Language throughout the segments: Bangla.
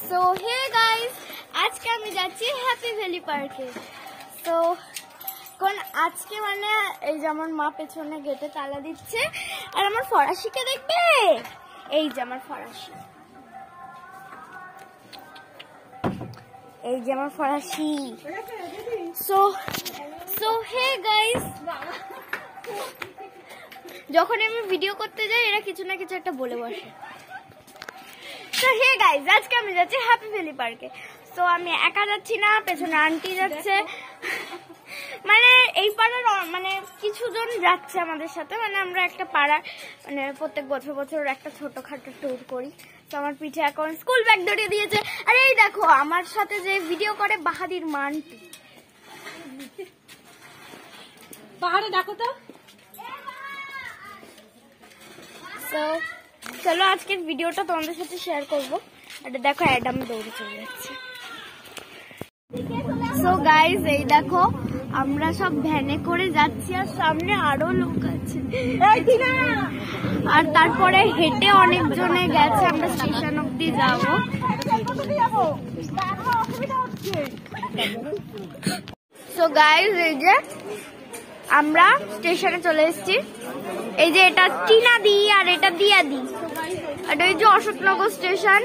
সো হে গাইস, আজকে আমি যাচ্ছি হ্যাপি ভ্যালি পার্কে। তো কোন আজকে মানে এই যে আমার মা পেছনে গেটে তালা দিচ্ছে, আর আমার ফরাসিকে দেখবে, এই যে আমার ফরাসি, এই যে আমার ফরাসি। সো হে গাইস, যখন আমি ভিডিও করতে যাই এরা কিছু না কিছু একটা বলে বসে। তো হে গাইস, আজকে আমি যাচ্ছি হ্যাপি ভ্যালি পার্কে। তো আমি একা যাচ্ছি না, পেছনে আন্টি যাচ্ছে, মানে এই পাড়ার মানে কিছু জন যাচ্ছে আমাদের সাথে। মানে আমরা একটা পাড়া মানে প্রত্যেক বছর একটা ছোটখাটো ট্যুর করি। তো আমার পিঠে এখন স্কুল ব্যাগ ধরিয়ে দিয়েছে। আর এই দেখো আমার সাথে যে ভিডিও করে বাহাদির মান্টি, পাহাড়ে ডাকো তো। তো চলো আজকের ভিডিওটা তোমাদের সাথে শেয়ার করবো। এটা দেখো অ্যাডাম দৌড়ে চলে যাচ্ছে। সো গাইস, এই দেখো আমরা সব ভ্যানে করে যাচ্ছি, আর সামনে আরো লোক আছে, আর তারপরে হেঁটে অনেকজনে গেছে। আমরা স্টেশন অব্দি যাবো। সো গাইস, এই যে আমরা স্টেশনে চলে এসেছি। এই যে এটা টিনা দি আর এটা দিয়া দি, আর এই যে অশোকনগর স্টেশন।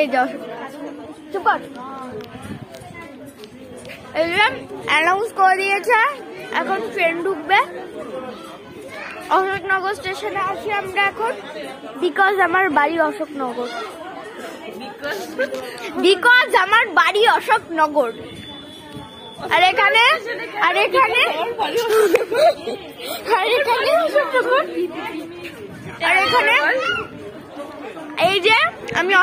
এই যে সুপার অ্যানাউন্স করে দিয়েছে, এখন ট্রেন ঢুকবে। অশোকনগর স্টেশনে আসি আমরা এখন, বিকজ আমার বাড়ি অশোকনগর, বিকজ আমার বাড়ি অশোকনগর। আর এখানে এই যে আমি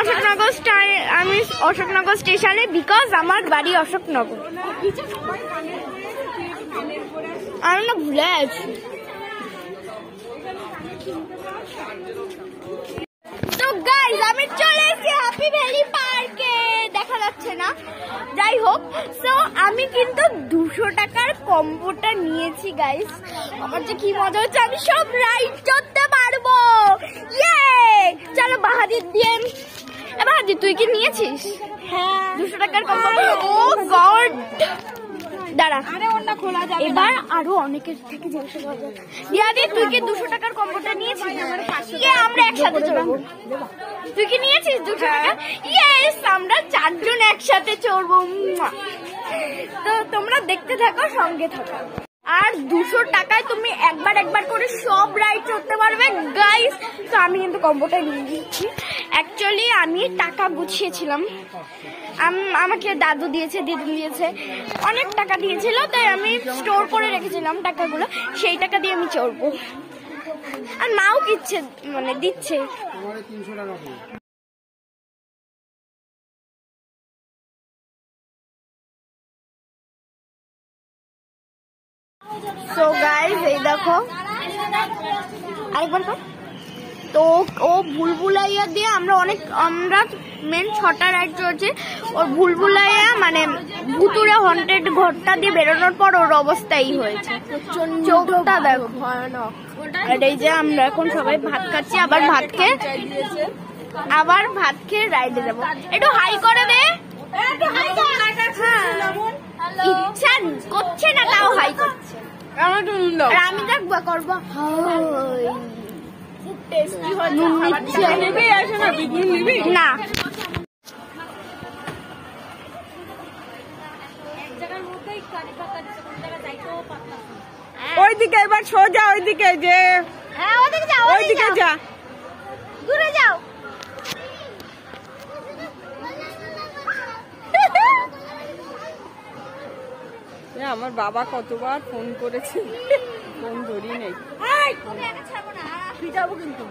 অশোকনগর স্টেশনে, বিকজ আমার বাড়ি অশোকনগর। আমি না ভুলে আছি। তো গাইস, আমি চলে এসেছি হ্যাপি ভ্যালি পার্কে, দেখা যাচ্ছে না, যাই হোক। সো আমি কিন্তু 200 টাকার কম্বোটা নিয়েছি গাইস। আমার যে কি মজা হচ্ছে, আমি সব রাইড করতে পারবো। ইয়ে, চলো বাহাদির দিয়ে। বাহাদির তুই কি নিয়েছিস? হ্যাঁ, 200 টাকার কম্বো। ও গড, দাঁড়া, এবার আরো অনেকের থেকে জিজ্ঞাসা করবো। দিয়াদি, তুই কি 200 টাকার কম্বোটা নিয়েছিস? আমরা একসাথে চড়বো। তুই কি নিয়েছিস 200 টাকা? ইয়েস, আমরা 4 জন একসাথে চড়বো। তো তোমরা দেখতে থাকো, সঙ্গে থাকো। আর 200 টাকায় তুমি একবার করে সব রাইড চড়তে পারবে গাইস। তো আমি কিন্তু কম্বোটা নিয়ে নিয়েছি। অ্যাকচুয়ালি আমি টাকা গুছিয়েছিলাম, আমাকে দাদু দিয়েছে, দিদি দিয়েছে, অনেক টাকা দিয়েছিল, তাই আমি স্টোর করে রেখেছিলাম টাকাগুলো। সেই টাকা দিয়ে আমি চড়বো। আর মাও দিচ্ছে, মানে দিচ্ছে। সো গাইস, এই দেখো আরেকবার তো ও ভুলভুলাইয়া দিয়ে আমরা মেন 6টা রাইড চলছে। ওর ভুলভুলাইয়া মানে ভুতুরে হন্টেড ঘরটা দিয়ে বেরোনোর পর ওর অবস্থাই হয়েছে, চোখটা দেখো ভয়ানক। আর এই যে আমরা এখন সবাই ভাত খাচ্ছি, আবার ভাত খেয়ে রাইডে যাবো। একটু হাই করে দে। ইচ্ছা করছে না, তাও হাই করছে। আমি দেখবো করবো না। ওইদিকে এবার সোজা, ওইদিকে যে, হ্যাঁ ওইদিকে যা, দূরে যাও। আমার বাবা কতবার ফোন করেছে, ফোন ধরি নেই। যাবো কিন্তু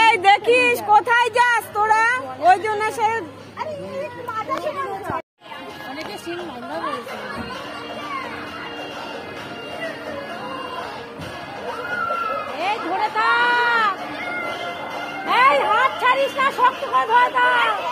এই দেখিস কোথায় যাস তোরা, ওই জন্য সে অনেকে সিন ভাঙা হয়েছে। এই ধরে থাক, এই হাত ছাড়িস না, শক্ত করে ধরে থাক।